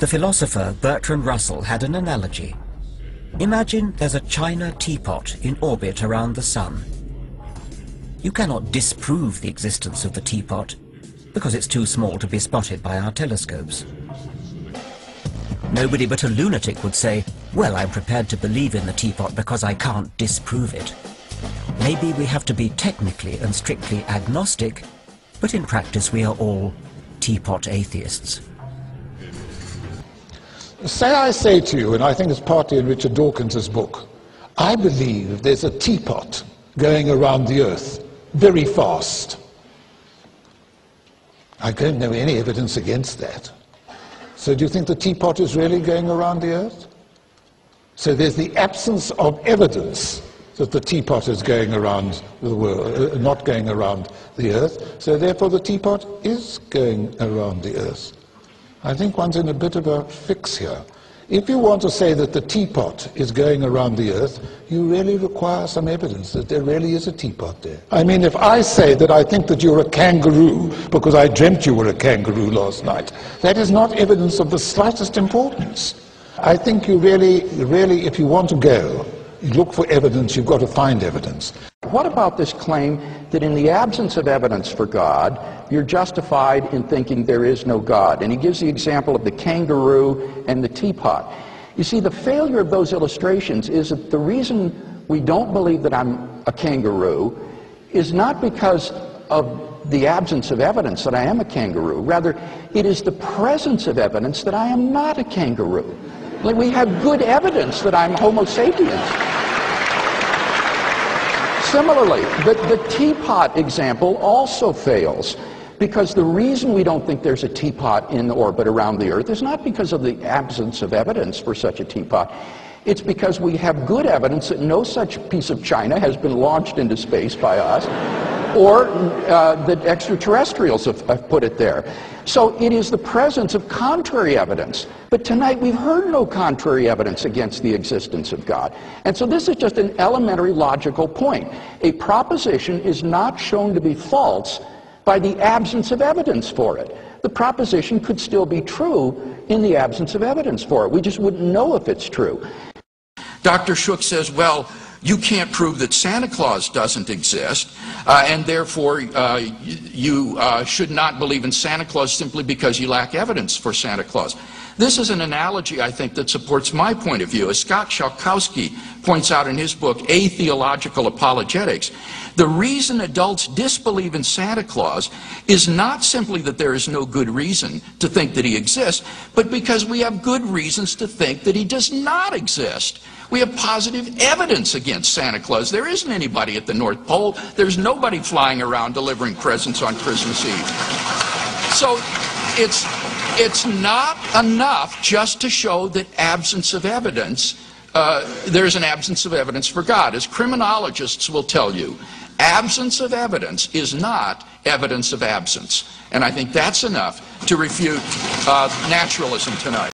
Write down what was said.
The philosopher Bertrand Russell had an analogy. Imagine there's a china teapot in orbit around the sun. You cannot disprove the existence of the teapot because it's too small to be spotted by our telescopes. Nobody but a lunatic would say, well, I'm prepared to believe in the teapot because I can't disprove it. Maybe we have to be technically and strictly agnostic, but in practice we are all teapot atheists. Say I say to you, and I think it's partly in Richard Dawkins' book, I believe there's a teapot going around the earth very fast. I don't know any evidence against that. So do you think the teapot is really going around the earth? So there's the absence of evidence that the teapot is going around the world, not going around the earth. So therefore the teapot is going around the earth. I think one's in a bit of a fix here. If you want to say that the teapot is going around the earth, you really require some evidence that there really is a teapot there. I mean, if I say that I think that you're a kangaroo because I dreamt you were a kangaroo last night, that is not evidence of the slightest importance. I think you really, if you want to go, you look for evidence, you've got to find evidence. What about this claim that in the absence of evidence for God, you're justified in thinking there is no God? And he gives the example of the kangaroo and the teapot. You see, the failure of those illustrations is that the reason we don't believe that I'm a kangaroo is not because of the absence of evidence that I am a kangaroo. Rather, it is the presence of evidence that I am not a kangaroo. Like, we have good evidence that I'm Homo sapiens. Similarly, the teapot example also fails, because the reason we don't think there's a teapot in orbit around the Earth is not because of the absence of evidence for such a teapot. It's because we have good evidence that no such piece of china has been launched into space by us, or that extraterrestrials have put it there. So it is the presence of contrary evidence. But tonight we've heard no contrary evidence against the existence of God. And so this is just an elementary logical point. A proposition is not shown to be false by the absence of evidence for it. The proposition could still be true in the absence of evidence for it. We just wouldn't know if it's true. Dr. Shook says, well, you can't prove that Santa Claus doesn't exist, and therefore you should not believe in Santa Claus simply because you lack evidence for Santa Claus. This is an analogy, I think, that supports my point of view. As Scott Shalkowski points out in his book, Atheological Apologetics, the reason adults disbelieve in Santa Claus is not simply that there is no good reason to think that he exists, but because we have good reasons to think that he does not exist. We have positive evidence against Santa Claus. There isn't anybody at the North Pole. There's nobody flying around delivering presents on Christmas Eve. So it's not enough just to show that absence of evidence, there's an absence of evidence for God. As criminologists will tell you, absence of evidence is not evidence of absence. And I think that's enough to refute naturalism tonight.